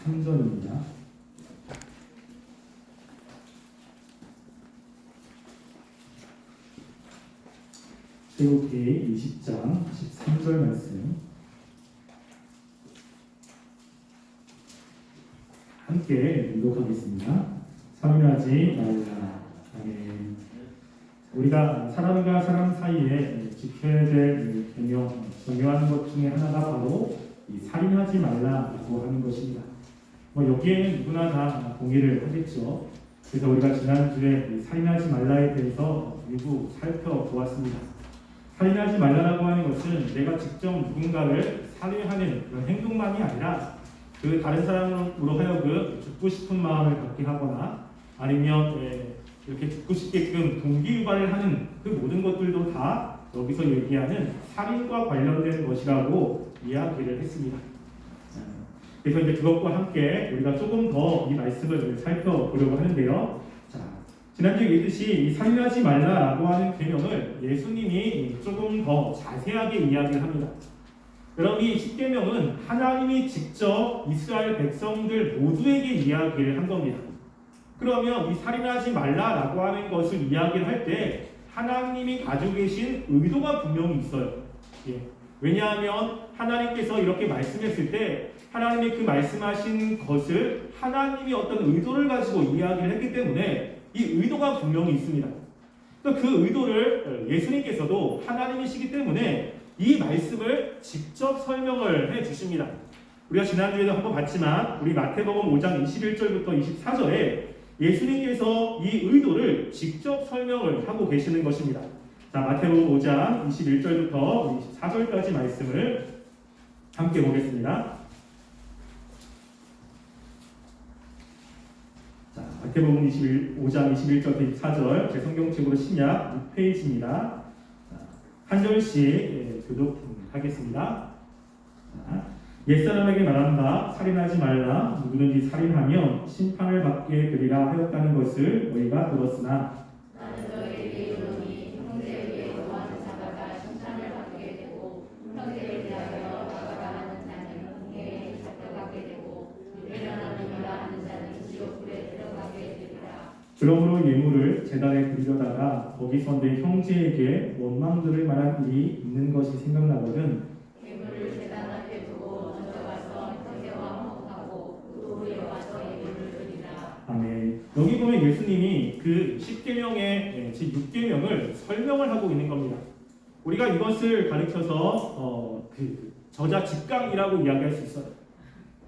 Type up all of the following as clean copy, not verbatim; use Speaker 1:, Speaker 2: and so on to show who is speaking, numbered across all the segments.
Speaker 1: 13절입니다. 세우기 20장 13절 말씀 함께 낭독하겠습니다. 살인하지 말라. 아멘. 우리가 사람과 사람 사이에 지켜야 될 계명, 중요한 것 중에 하나가 바로 이 살인하지 말라라고 하는 것입니다. 여기에 누구나 다 동의를 하겠죠. 그래서 우리가 지난주에 살인하지 말라에 대해서 일부 살펴보았습니다. 살인하지 말라라고 하는 것은 내가 직접 누군가를 살해하는 그런 행동만이 아니라 그 다른 사람으로 하여금 죽고 싶은 마음을 갖게 하거나 아니면 이렇게 죽고 싶게끔 동기 유발을 하는 그 모든 것들도 다 여기서 얘기하는 살인과 관련된 것이라고 이야기를 했습니다. 그래서 이제 그것과 함께 우리가 조금 더 이 말씀을 살펴보려고 하는데요. 자, 지난주에 얘기했듯이 이 살인하지 말라라고 하는 계명을 예수님이 조금 더 자세하게 이야기를 합니다. 여러분, 이 10계명은 하나님이 직접 이스라엘 백성들 모두에게 이야기를 한 겁니다. 그러면 이 살인하지 말라라고 하는 것을 이야기를 할 때 하나님이 가지고 계신 의도가 분명히 있어요. 왜냐하면 하나님께서 이렇게 말씀했을 때 하나님이 그 말씀하신 것을 하나님이 어떤 의도를 가지고 이야기를 했기 때문에 이 의도가 분명히 있습니다. 그 의도를 예수님께서도 하나님이시기 때문에 이 말씀을 직접 설명을 해 주십니다. 우리가 지난주에도 한번 봤지만 우리 마태복음 5장 21절부터 24절에 예수님께서 이 의도를 직접 설명을 하고 계시는 것입니다. 자, 마태복음 5장 21절부터 24절까지 말씀을 함께 보겠습니다. 자, 마태복음 5장 21절부터 24절 제 성경책으로 신약 6페이지입니다. 한 절씩 교독하겠습니다. 옛사람에게 말한다. 살인하지 말라. 누구든지 살인하면 심판을 받게 되리라 하였다는 것을 너희가 들었으나
Speaker 2: 나는 너희에게 이르노니 형제에게 노하는 자마다 심판을 받게 되고 형제에 대하여 나가라 하는 자는 공회에 잡혀가게 되고 유죄하느니라 하는 자는 지옥불에 들어가게 되리라.
Speaker 1: 그러므로 예물을 제단에 드리려다가 거기서 내 형제에게 원망 들을 만한 일이 있는 것이 생각나거든
Speaker 2: 예물을 제단 앞에 두고 먼저 가서 형제와 화목하고 그 후에 와서 예물을 드리라.
Speaker 1: 아멘. 여기 보면 예수님이 그 10계명의 제6계명을 설명을 하고 있는 겁니다. 우리가 이것을 가르쳐서 저자 직강이라고 이야기할 수 있어요.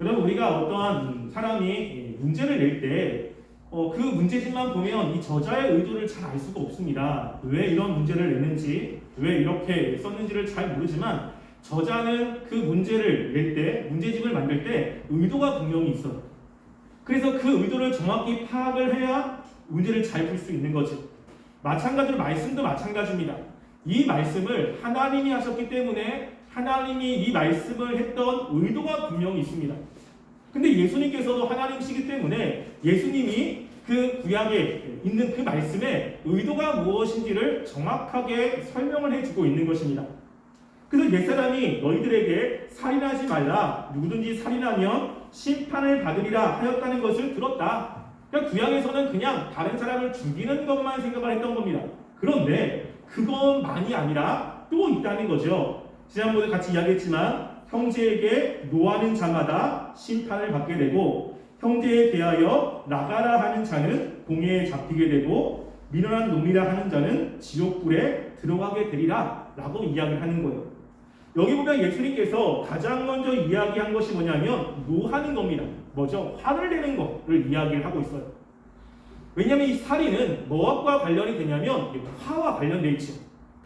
Speaker 1: 여러분, 우리가 어떠한 사람이 문제를 낼 때 그 문제집만 보면 이 저자의 의도를 잘 알 수가 없습니다. 왜 이런 문제를 냈는지, 왜 이렇게 썼는지를 잘 모르지만 저자는 그 문제를 낼 때, 문제집을 만들 때 의도가 분명히 있어요. 그래서 그 의도를 정확히 파악을 해야 문제를 잘 풀 수 있는 거죠. 마찬가지로 말씀도 마찬가지입니다. 이 말씀을 하나님이 하셨기 때문에 하나님이 이 말씀을 했던 의도가 분명히 있습니다. 근데 예수님께서도 하나님이시기 때문에 예수님이 그 구약에 있는 그 말씀의 의도가 무엇인지를 정확하게 설명을 해주고 있는 것입니다. 그래서 옛사람이 너희들에게 살인하지 말라. 누구든지 살인하면 심판을 받으리라 하였다는 것을 들었다. 그러니까 구약에서는 그냥 다른 사람을 죽이는 것만 생각을 했던 겁니다. 그런데 그것만이 아니라 또 있다는 거죠. 지난번에 같이 이야기했지만 형제에게 노하는 자마다 심판을 받게 되고 형제에 대하여 나가라 하는 자는 공회에 잡히게 되고 미련한 놈이라 하는 자는 지옥불에 들어가게 되리라 라고 이야기를 하는 거예요. 여기 보면 예수님께서 가장 먼저 이야기한 것이 뭐냐면 노하는 겁니다. 뭐죠? 화를 내는 것을 이야기를 하고 있어요. 왜냐하면 이 살인은 뭐와 관련이 되냐면 화와 관련되어 있죠.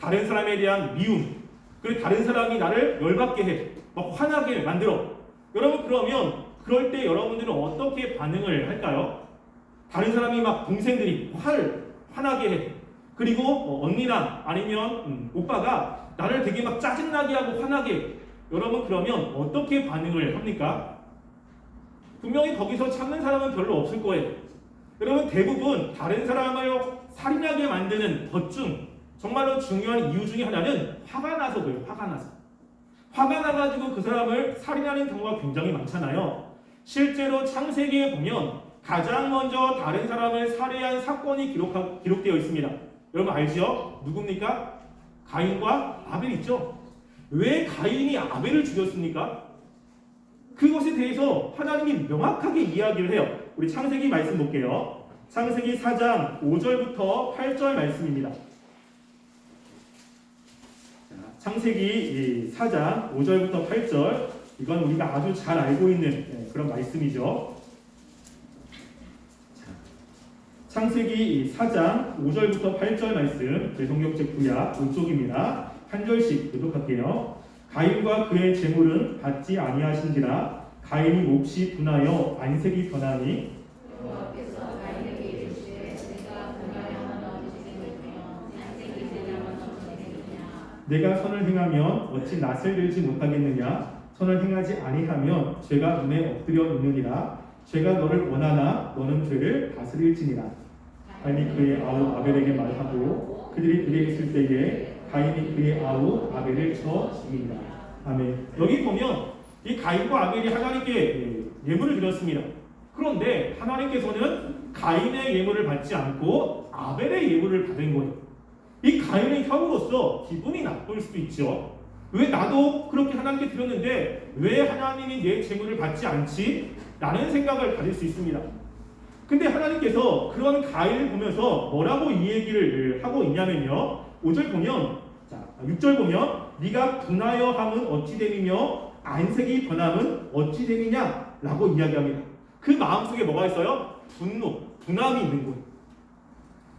Speaker 1: 다른 사람에 대한 미움, 그리고 다른 사람이 나를 열받게 해, 막 화나게 만들어. 여러분, 그러면 그럴 때 여러분들은 어떻게 반응을 할까요? 다른 사람이 막 동생들이 화나게 해. 그리고 언니나 아니면 오빠가 나를 되게 막 짜증나게 하고 화나게 해. 여러분, 그러면 어떻게 반응을 합니까? 분명히 거기서 참는 사람은 별로 없을 거예요. 여러분, 대부분 다른 사람을 살인하게 만드는 것 중 정말로 중요한 이유 중에 하나는 화가 나서 그래요. 화가 나서. 화가 나가지고 그 사람을 살인하는 경우가 굉장히 많잖아요. 실제로 창세기에 보면 가장 먼저 다른 사람을 살해한 사건이 기록되어 있습니다. 여러분 알죠? 누굽니까? 가인과 아벨 있죠? 왜 가인이 아벨을 죽였습니까? 그것에 대해서 하나님이 명확하게 이야기를 해요. 우리 창세기 말씀 볼게요. 창세기 4장 5절부터 8절 말씀입니다. 창세기 4장 5절부터 8절, 이건 우리가 아주 잘 알고 있는 그런 말씀이죠. 창세기 4장 5절부터 8절 말씀, 대성경책 구약 5쪽입니다. 한 절씩 교독할게요. 가인과 그의 재물은 받지 아니하신지라 가인이 몹시 분하여 안색이 변하니
Speaker 2: 여호와께서 가인에게 이르시되 내가 분하여만 어찌 생겼으며 안색이 되냐만 어찌 생겼냐.
Speaker 1: 내가 선을 행하면 어찌 낯을 들지 못하겠느냐. 선을 행하지 아니하면 죄가 눈에 엎드려 있느니라. 죄가 너를 원하나 너는 죄를 다스릴지니라. 가인이 그의 아우 아벨에게 말하고 그들이 들에 있을 때에 가인이 그의 아우 아벨을 쳐 죽이니라. 아멘. 여기 보면 이 가인과 아벨이 하나님께 예물을 드렸습니다. 그런데 하나님께서는 가인의 예물을 받지 않고 아벨의 예물을 받은 거예요. 이 가인의 혀로서 기분이 나쁠 수도 있죠. 왜 나도 그렇게 하나님께 드렸는데 왜 하나님이 내 재물을 받지 않지? 라는 생각을 가질 수 있습니다. 근데 하나님께서 그런 가인을 보면서 뭐라고 이 얘기를 하고 있냐면요. 5절 보면, 6절 보면 네가 분하여 함은 어찌 됨이며 안색이 변함은 어찌 됨이냐 라고 이야기합니다. 그 마음속에 뭐가 있어요? 분노, 분함이 있는 거예요.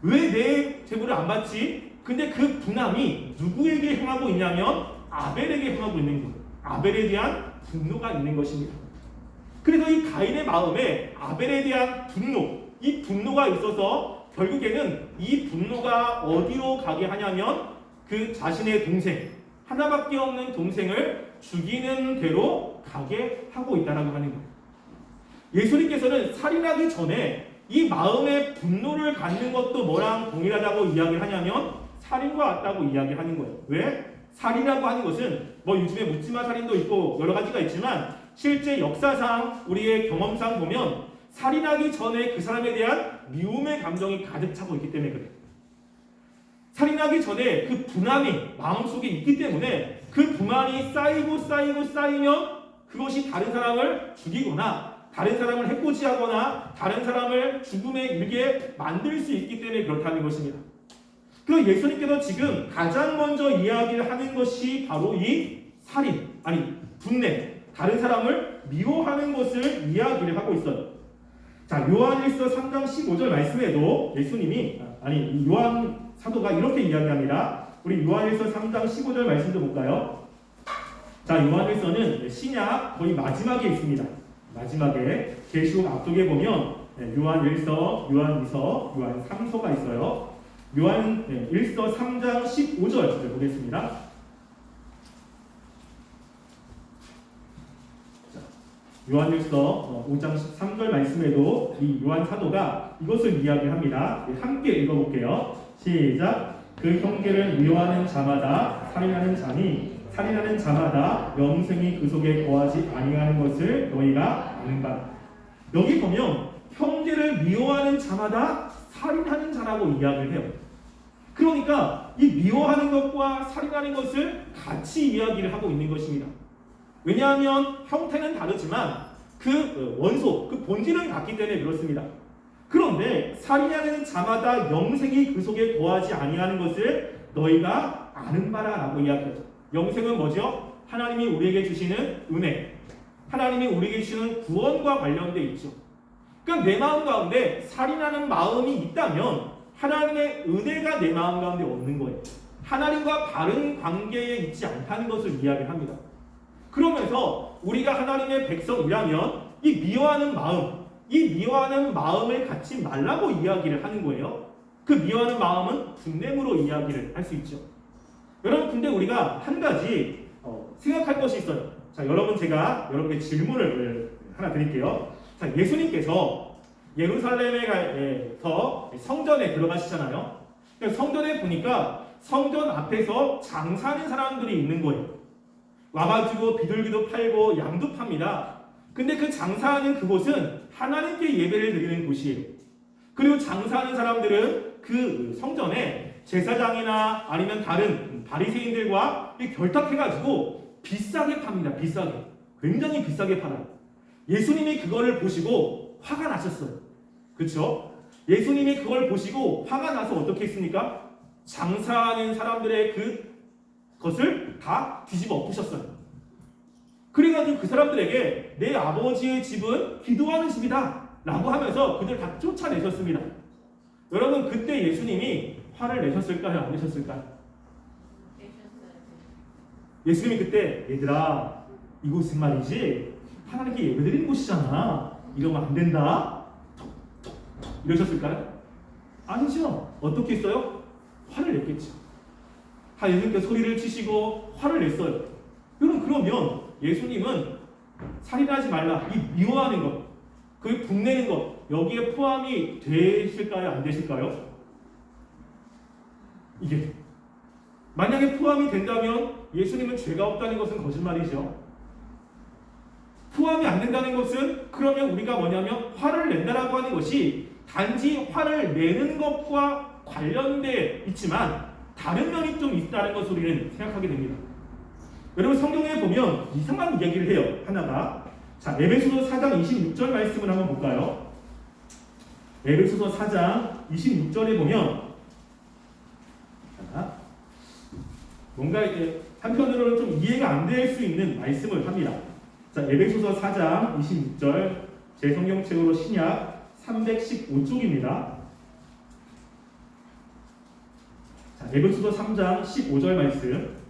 Speaker 1: 왜 내 재물을 안 받지? 근데 그 분함이 누구에게 향하고 있냐면 아벨에게 향하고 있는 거예요. 아벨에 대한 분노가 있는 것입니다. 그래서 이 가인의 마음에 아벨에 대한 분노, 이 분노가 있어서 결국에는 이 분노가 어디로 가게 하냐면 그 자신의 동생, 하나밖에 없는 동생을 죽이는 대로 가게 하고 있다라고 하는 거예요. 예수님께서는 살인하기 전에 이 마음의 분노를 갖는 것도 뭐랑 동일하다고 이야기를 하냐면 살인과 같다고 이야기하는 거예요. 왜? 살인이라고 하는 것은 뭐 요즘에 묻지마 살인도 있고 여러 가지가 있지만 실제 역사상 우리의 경험상 보면 살인하기 전에 그 사람에 대한 미움의 감정이 가득 차고 있기 때문에 그래요. 살인하기 전에 그 분함이 마음속에 있기 때문에 그 분함이 쌓이면 그것이 다른 사람을 죽이거나 다른 사람을 해코지하거나 다른 사람을 죽음에 이르게 만들 수 있기 때문에 그렇다는 것입니다. 그 예수님께서 지금 가장 먼저 이야기를 하는 것이 바로 이 살인, 아니 분냄, 다른 사람을 미워하는 것을 이야기를 하고 있어요. 자, 요한일서 3장 15절 말씀에도 예수님이 아니 요한 사도가 이렇게 이야기합니다. 우리 요한일서 3장 15절 말씀도 볼까요? 자, 요한일서는 신약 거의 마지막에 있습니다. 마지막에 계시록 앞쪽에 보면 요한일서, 요한이서, 요한 3서가 있어요. 요한 1서 3장 15절 보겠습니다. 요한일서 5장 13절 말씀에도 이 요한 사도가 이것을 이야기합니다. 함께 읽어볼게요. 시작. 그 형제를 미워하는 자마다 살인하는 자니 살인하는 자마다 영생이 그 속에 거하지 아니하는 것을 너희가 아는 바. 여기 보면 형제를 미워하는 자마다 살인하는 자라고 이야기를 해요. 그러니까 이 미워하는 것과 살인하는 것을 같이 이야기를 하고 있는 것입니다. 왜냐하면 형태는 다르지만 그 원소, 그 본질은 같기 때문에 그렇습니다. 그런데 살인하는 자마다 영생이 그 속에 거하지 아니하는 것을 너희가 아는 바라라고 이야기하죠. 영생은 뭐죠? 하나님이 우리에게 주시는 은혜, 하나님이 우리에게 주시는 구원과 관련되어 있죠. 그러니까 내 마음 가운데 살인하는 마음이 있다면 하나님의 은혜가 내 마음 가운데 없는 거예요. 하나님과 바른 관계에 있지 않다는 것을 이야기합니다. 그러면서 우리가 하나님의 백성이라면 이 미워하는 마음, 이 미워하는 마음을 갖지 말라고 이야기를 하는 거예요. 그 미워하는 마음은 분냄으로 이야기를 할 수 있죠. 여러분, 근데 우리가 한 가지 생각할 것이 있어요. 자, 여러분, 제가 여러분께 질문을 하나 드릴게요. 자, 예수님께서 예루살렘에서 성전에 들어가시잖아요. 성전에 보니까 성전 앞에서 장사하는 사람들이 있는 거예요. 와가지고 비둘기도 팔고 양도 팝니다. 근데 그 장사하는 그곳은 하나님께 예배를 드리는 곳이에요. 그리고 장사하는 사람들은 그 성전에 제사장이나 아니면 다른 바리새인들과 결탁해가지고 비싸게 팝니다. 비싸게. 굉장히 비싸게 팔아요. 예수님이 그거를 보시고 화가 나셨어요. 그렇죠? 예수님이 그걸 보시고 화가 나서 어떻게 했습니까? 장사하는 사람들의 그것을 다 뒤집어 엎으셨어요. 그래가지고 그 사람들에게 내 아버지의 집은 기도하는 집이다 라고 하면서 그들 다 쫓아내셨습니다. 여러분, 그때 예수님이 화를 내셨을까요? 안 내셨을까요? 예수님이 그때 얘들아, 이곳은 말이지 하나님께 예배드리는 곳이잖아, 이러면 안 된다 이러셨을까요? 아니죠. 어떻게 했어요? 화를 냈겠죠. 예수님께 소리를 치시고 화를 냈어요. 여러분, 그러면 예수님은 살인하지 말라, 이 미워하는 것, 그 분내는 것, 여기에 포함이 되실까요? 안 되실까요? 이게 만약에 포함이 된다면 예수님은 죄가 없다는 것은 거짓말이죠. 포함이 안 된다는 것은 그러면 우리가 뭐냐면 화를 낸다라고 하는 것이 단지 화를 내는 것과 관련돼 있지만 다른 면이 좀 있다는 것을 우리는 생각하게 됩니다. 여러분, 성경에 보면 이상한 이야기를 해요. 하나가. 자, 에베소서 4장 26절 말씀을 한번 볼까요? 에베소서 4장 26절에 보면 뭔가 이제 한편으로는 좀 이해가 안 될 수 있는 말씀을 합니다. 자, 에베소서 4장 26절, 제 성경책으로 신약 315쪽입니다. 자, 에베소서 3장 15절 말씀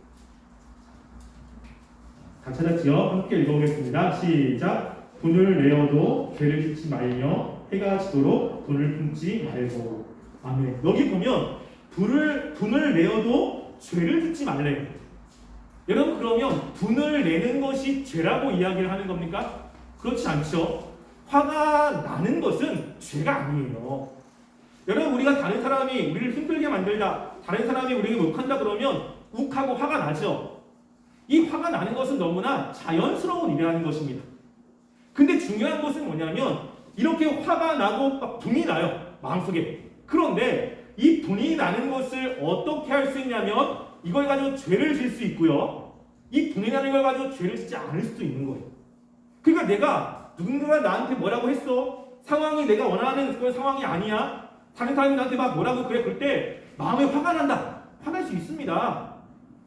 Speaker 1: 다 찾았지요? 함께 읽어보겠습니다. 시작. 돈을 내어도 죄를 짓지 말며 해가 지도록 돈을 품지 말고. 아멘. 여기 보면 돈을 내어도 죄를 짓지 말래요. 여러분, 그러면 돈을 내는 것이 죄라고 이야기를 하는 겁니까? 그렇지 않죠. 화가 나는 것은 죄가 아니에요. 여러분, 우리가 다른 사람이 우리를 힘들게 만들다, 다른 사람이 우리에게 욕한다 그러면 욱하고 화가 나죠. 이 화가 나는 것은 너무나 자연스러운 일이라는 것입니다. 근데 중요한 것은 뭐냐면 이렇게 화가 나고 막 분이 나요, 마음속에. 그런데 이 분이 나는 것을 어떻게 할 수 있냐면 이걸 가지고 죄를 질 수 있고요, 이 분이 나는 걸 가지고 죄를 짓지 않을 수도 있는 거예요. 그러니까 내가 누군가가 나한테 뭐라고 했어, 상황이 내가 원하는 그런 상황이 아니야, 다른 사람이 나한테 막 뭐라고 그래, 그럴 때 마음에 화가 난다, 화날 수 있습니다.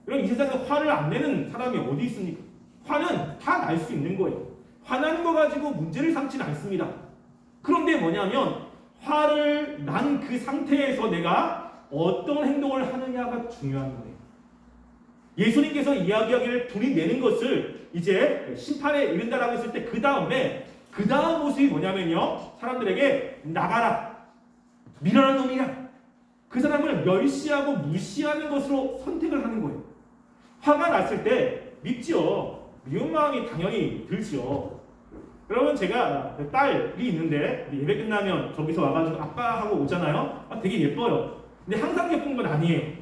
Speaker 1: 여러분, 이 세상에 화를 안 내는 사람이 어디 있습니까? 화는 다 날 수 있는 거예요. 화나는 거 가지고 문제를 삼지는 않습니다. 그런데 뭐냐면 화를 난 그 상태에서 내가 어떤 행동을 하느냐가 중요한 거예요. 예수님께서 이야기하기를 분이 내는 것을 이제 심판에 이른다라고 했을 때 그 다음 모습이 뭐냐면요, 사람들에게 나가라, 미련한 놈이야, 그 사람을 멸시하고 무시하는 것으로 선택을 하는 거예요. 화가 났을 때 밉죠. 미운 마음이 당연히 들죠. 여러분, 제가 딸이 있는데 예배 끝나면 저기서 와가지고 아빠하고 오잖아요. 되게 예뻐요. 근데 항상 예쁜 건 아니에요.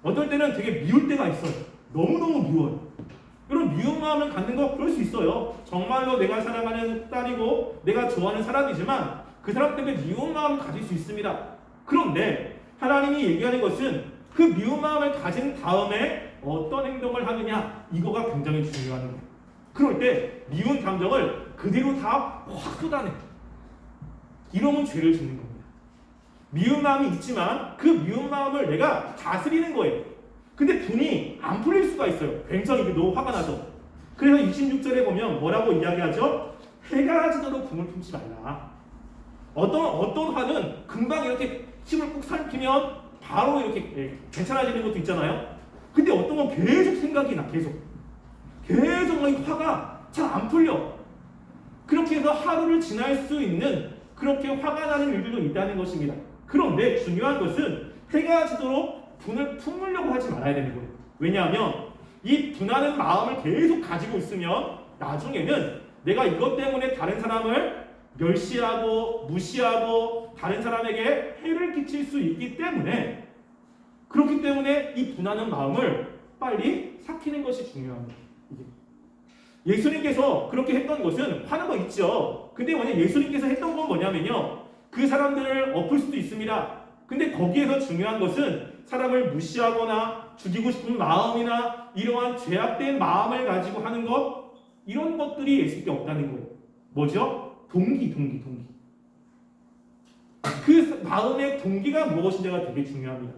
Speaker 1: 어떨 때는 되게 미울 때가 있어요. 너무너무 미워요. 여러분, 미운 마음을 갖는 거 그럴 수 있어요. 정말로 내가 사랑하는 딸이고 내가 좋아하는 사람이지만 그 사람 때문에 미운 마음을 가질 수 있습니다. 그런데 하나님이 얘기하는 것은 그 미운 마음을 가진 다음에 어떤 행동을 하느냐, 이거가 굉장히 중요한 거예요. 그럴 때 미운 감정을 그대로 다 확 쏟아내. 이러면 죄를 짓는 겁니다. 미운 마음이 있지만 그 미운 마음을 내가 다스리는 거예요. 근데 분이 안 풀릴 수가 있어요. 굉장히 너무 화가 나죠. 그래서 26절에 보면 뭐라고 이야기하죠? 해가 지도록 분을 품지 말라. 어떤 화는 금방 이렇게 힘을 꾹 살피면 바로 이렇게 괜찮아지는 것도 있잖아요. 근데 어떤 건 계속 생각이 나, 계속 이 화가 잘 안 풀려. 그렇게 해서 하루를 지날 수 있는 그렇게 화가 나는 일들도 있다는 것입니다. 그런데 중요한 것은 해가 지도록 분을 품으려고 하지 말아야 되는 거예요. 왜냐하면 이 분하는 마음을 계속 가지고 있으면 나중에는 내가 이것 때문에 다른 사람을 멸시하고 무시하고 다른 사람에게 해를 끼칠 수 있기 때문에, 그렇기 때문에 이 분하는 마음을 빨리 삭히는 것이 중요합니다. 예수님께서 그렇게 했던 것은 하는 거 있죠. 근데 만약 예수님께서 했던 건 뭐냐면요. 그 사람들을 엎을 수도 있습니다. 근데 거기에서 중요한 것은 사람을 무시하거나 죽이고 싶은 마음이나 이러한 죄악된 마음을 가지고 하는 것, 이런 것들이 예수님께 없다는 거예요. 뭐죠? 동기. 그 마음의 동기가 무엇인지가 되게 중요합니다.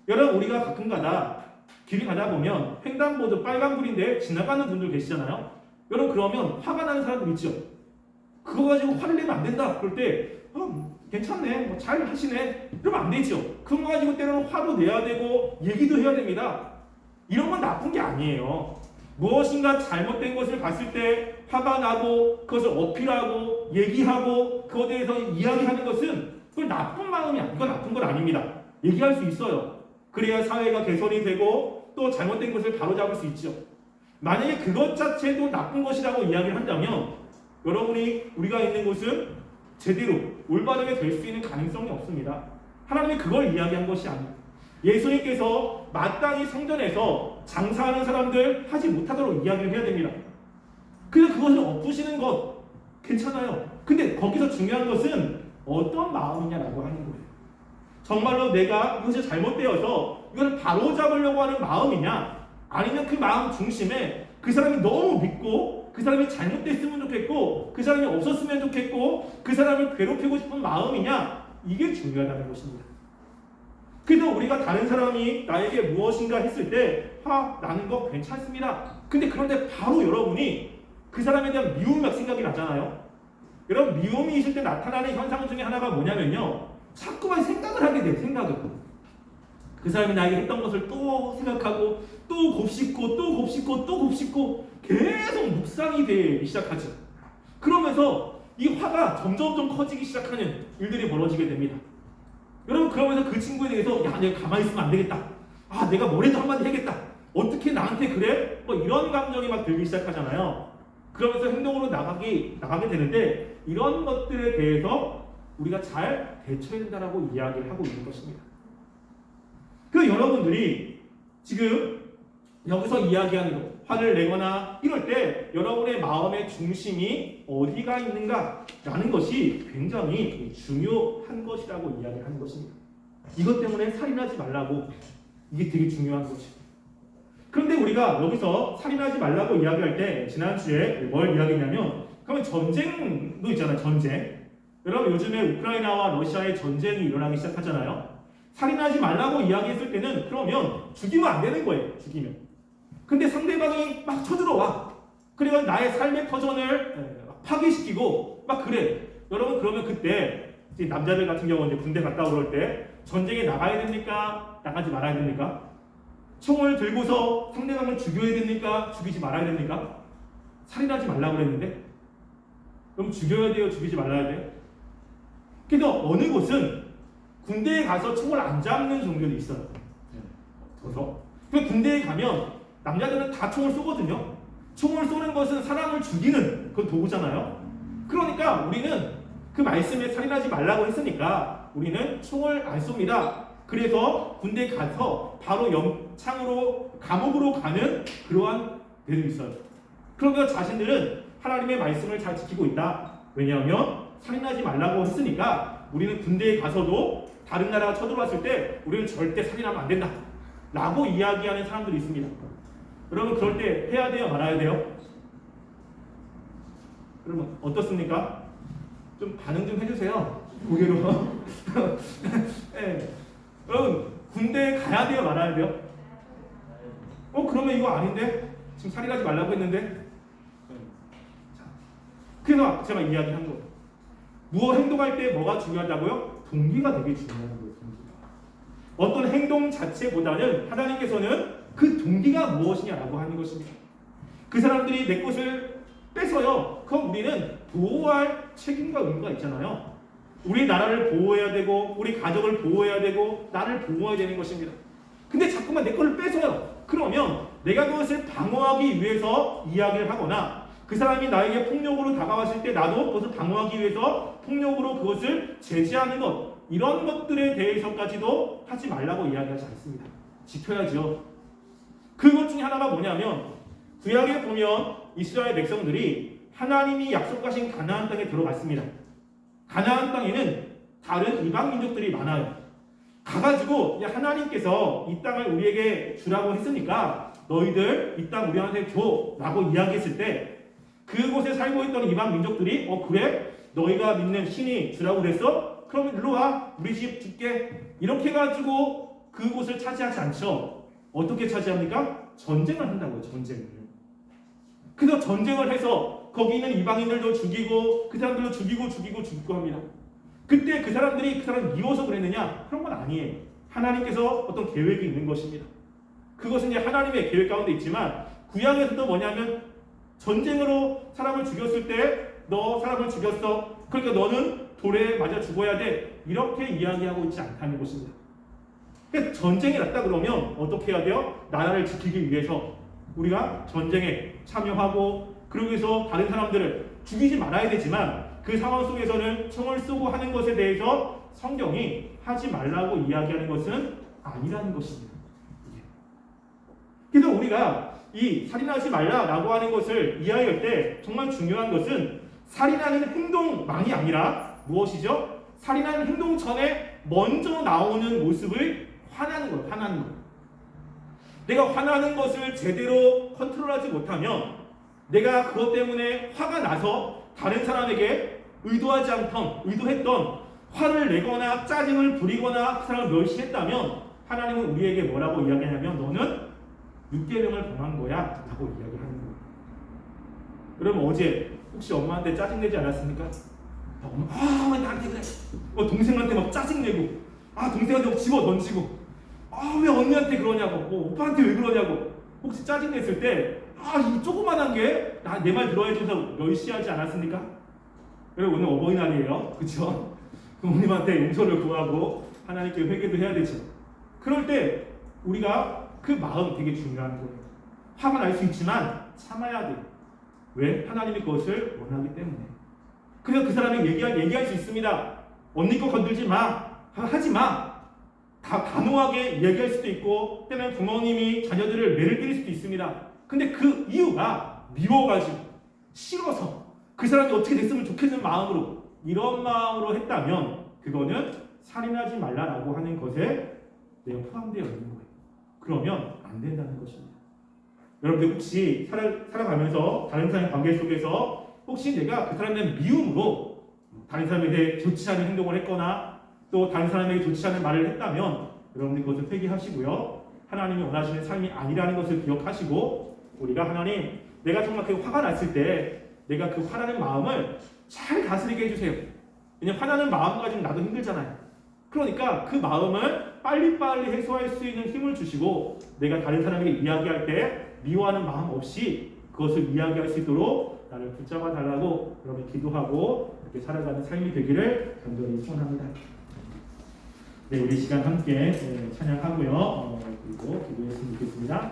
Speaker 1: 여러분, 우리가 가끔가다 길을 가다 보면 횡단보도 빨간불인데 지나가는 분들 계시잖아요. 여러분, 그러면 화가 나는 사람들 있죠. 그거 가지고 화를 내면 안 된다. 그럴 때 괜찮네, 뭐 잘 하시네, 이러면 안 되죠. 그거 가지고 때로는 화도 내야 되고 얘기도 해야 됩니다. 이런 건 나쁜 게 아니에요. 무엇인가 잘못된 것을 봤을 때 화가 나고 그것을 어필하고 얘기하고 그것에 대해서 이야기하는 것은 그건 나쁜 마음이 아니고 그건 나쁜 건 아닙니다. 얘기할 수 있어요. 그래야 사회가 개선이 되고 또 잘못된 것을 바로잡을 수 있죠. 만약에 그것 자체도 나쁜 것이라고 이야기를 한다면 우리가 있는 곳은 제대로 올바르게 될 수 있는 가능성이 없습니다. 하나님이 그걸 이야기한 것이 아니에요. 예수님께서 마땅히 성전에서 장사하는 사람들 하지 못하도록 이야기를 해야 됩니다. 그래서 그것을 엎으시는 것 괜찮아요. 근데 거기서 중요한 것은 어떤 마음이냐라고 하는 거예요. 정말로 내가 이것이 잘못되어서 이걸 바로잡으려고 하는 마음이냐, 아니면 그 마음 중심에 그 사람이 너무 믿고 그 사람이 잘못됐으면 좋겠고 그 사람이 없었으면 좋겠고 그 사람을 괴롭히고 싶은 마음이냐, 이게 중요하다는 것입니다. 그래서 우리가 다른 사람이 나에게 무엇인가 했을 때 나는 거 괜찮습니다. 근데 그런데 바로 여러분이 그 사람에 대한 미움이 막 생각이 나잖아요. 여러분, 미움이 있을 때 나타나는 현상 중에 하나가 뭐냐면요, 자꾸만 생각을 하게 돼요. 생각을. 그 사람이 나에게 했던 것을 또 생각하고 또 곱씹고 또 곱씹고 또 곱씹고 계속 묵상이 되기 시작하죠. 그러면서 이 화가 점점 커지기 시작하는 일들이 벌어지게 됩니다. 여러분, 그러면서 그 친구에 대해서 내가 가만히 있으면 안 되겠다. 내가 뭐래도 한마디 해야겠다. 어떻게 나한테 그래? 뭐 이런 감정이 막 들기 시작하잖아요. 그러면서 행동으로 나가게 되는데 이런 것들에 대해서 우리가 잘 대처해야 된다라고 이야기를 하고 있는 것입니다. 그 여러분들이 지금 여기서 이야기하는 것, 화를 내거나 이럴 때 여러분의 마음의 중심이 어디가 있는가라는 것이 굉장히 중요한 것이라고 이야기를 하는 것입니다. 이것 때문에 살인하지 말라고, 이게 되게 중요한 것이에요. 그런데 우리가 여기서 살인하지 말라고 이야기할 때 지난주에 뭘 이야기했냐면, 그러면 전쟁도 있잖아요. 전쟁. 여러분, 요즘에 우크라이나와 러시아의 전쟁이 일어나기 시작하잖아요. 살인하지 말라고 이야기했을 때는 그러면 죽이면 안 되는 거예요. 죽이면. 근데 상대방이 막 쳐들어와. 그리고 나의 삶의 터전을 파괴시키고 막 그래. 여러분, 그러면 그때 남자들 같은 경우는 군대 갔다 오를 때 전쟁에 나가야 됩니까? 나가지 말아야 됩니까? 총을 들고서 상대방을 죽여야 됩니까? 죽이지 말아야 됩니까? 살인하지 말라고 그랬는데 그럼 죽여야 돼요? 죽이지 말아야 돼요? 그래서 어느 곳은 군대에 가서 총을 안 잡는 종교도 있어요. 그래서 그 군대에 가면 남자들은 다 총을 쏘거든요. 총을 쏘는 것은 사람을 죽이는 그건 도구잖아요. 그러니까 우리는 그 말씀에 살인하지 말라고 했으니까 우리는 총을 안 쏩니다. 그래서 군대에 가서 바로 영창으로 감옥으로 가는 그러한 데도 있어요. 그러면 자신들은 하나님의 말씀을 잘 지키고 있다. 왜냐하면 살인하지 말라고 했으니까 우리는 군대에 가서도 다른 나라가 쳐들어왔을 때 우리는 절대 살인하면 안 된다 라고 이야기하는 사람들이 있습니다. 여러분, 그럴 때 해야 돼요? 말아야 돼요? 여러분, 어떻습니까? 좀 반응 좀 해주세요. 고개로. 네. 여러분, 군대에 가야 돼요? 말아야 돼요? 그러면 이거 아닌데? 지금 살인하지 말라고 했는데? 그래서 제가 이야기한 거예요. 무엇 행동할 때 뭐가 중요하다고요? 동기가 되게 중요한 거예요. 동기가. 어떤 행동 자체보다는 하나님께서는 그 동기가 무엇이냐라고 하는 것입니다. 그 사람들이 내 것을 뺏어요. 그럼 우리는 보호할 책임과 의무가 있잖아요. 우리 나라를 보호해야 되고 우리 가족을 보호해야 되고 나를 보호해야 되는 것입니다. 근데 자꾸만 내 것을 뺏어요. 그러면 내가 그것을 방어하기 위해서 이야기를 하거나 그 사람이 나에게 폭력으로 다가왔을 때 나도 그것을 방어하기 위해서 폭력으로 그것을 제지하는 것, 이런 것들에 대해서까지도 하지 말라고 이야기하지 않습니다. 지켜야죠. 그것 중에 하나가 뭐냐면 구약에 보면 이스라엘 백성들이 하나님이 약속하신 가나안 땅에 들어갔습니다. 가나안 땅에는 다른 이방 민족들이 많아요. 가가지고 하나님께서 이 땅을 우리에게 주라고 했으니까 너희들 이 땅 우리한테 줘 라고 이야기했을 때 그곳에 살고 있던 이방 민족들이 그래? 너희가 믿는 신이 주라고 그랬어? 그럼 일로 와 우리 집 줄게 이렇게 해가지고 그곳을 차지하지 않죠. 어떻게 차지합니까? 전쟁을 한다고요. 전쟁을. 그래서 전쟁을 해서 거기 있는 이방인들도 죽이고 그 사람들도 죽이고 합니다. 그때 그 사람들이 그 사람을 미워서 그랬느냐? 그런 건 아니에요. 하나님께서 어떤 계획이 있는 것입니다. 그것은 이제 하나님의 계획 가운데 있지만 구약에서도 뭐냐면 전쟁으로 사람을 죽였을 때 너 사람을 죽였어. 그러니까 너는 돌에 맞아 죽어야 돼. 이렇게 이야기하고 있지 않다는 것입니다. 그러니까 전쟁이 났다 그러면 어떻게 해야 돼요? 나라를 지키기 위해서 우리가 전쟁에 참여하고 그러기 위해서 다른 사람들을 죽이지 말아야 되지만 그 상황 속에서는 총을 쏘고 하는 것에 대해서 성경이 하지 말라고 이야기하는 것은 아니라는 것입니다. 그래서 우리가 이 살인하지 말라라고 하는 것을 이해할 때 정말 중요한 것은 살인하는 행동만이 아니라 무엇이죠? 살인하는 행동 전에 먼저 나오는 모습을 화나는 거예요. 화나는 거. 내가 화나는 것을 제대로 컨트롤하지 못하면 내가 그것 때문에 화가 나서 다른 사람에게 의도했던 화를 내거나 짜증을 부리거나 그 사람을 멸시했다면 하나님은 우리에게 뭐라고 이야기하냐면 너는 6계명을 범한 거야 라고 이야기하는 거예요. 여러분 어제 혹시 엄마한테 짜증내지 않았습니까? 엄마 왜 나한테 그래? 동생한테 막 짜증내고 동생한테 막 집어 던지고 왜 언니한테 그러냐고 오빠한테 왜 그러냐고 혹시 짜증냈을 때 이 조그만한 게 내 말 들어야 해서 멸시하지 않았습니까? 여러분 오늘 어버이날이에요. 그렇죠? 부모님한테 용서를 구하고 하나님께 회개도 해야 되죠. 그럴 때 우리가 그 마음 되게 중요한 거예요. 화가 날 수 있지만 참아야 돼요. 왜? 하나님이 그것을 원하기 때문에. 그래서 그 사람이 얘기할 수 있습니다. 언니 거 건들지 마. 하지 마. 다 단호하게 얘기할 수도 있고 때문에 부모님이 자녀들을 매를 때릴 수도 있습니다. 근데 그 이유가 미워가지고 싫어서 그 사람이 어떻게 됐으면 좋겠는 마음으로 이런 마음으로 했다면 그거는 살인하지 말라라고 하는 것에 내가 포함되어 있는 거예요. 그러면 안 된다는 것입니다. 여러분들 혹시 살아가면서 다른 사람의 관계 속에서 혹시 내가 그 사람에 대한 미움으로 다른 사람에 대해 좋지 않은 행동을 했거나 또 다른 사람에게 좋지 않은 말을 했다면 여러분들 그것을 회개하시고요. 하나님이 원하시는 삶이 아니라는 것을 기억하시고 우리가 하나님 내가 정말 그 화가 났을 때 내가 그 화나는 마음을 잘 다스리게 해주세요. 왜냐하면 화나는 마음 가지면 나도 힘들잖아요. 그러니까 그 마음을 빨리빨리 해소할 수 있는 힘을 주시고 내가 다른 사람에게 이야기할 때 미워하는 마음 없이 그것을 이야기할 수 있도록 나를 붙잡아 달라고 여러분 기도하고 이렇게 살아가는 삶이 되기를 간절히 소원합니다. 네, 우리 시간 함께 찬양하고요. 그리고 기도했으면 좋겠습니다.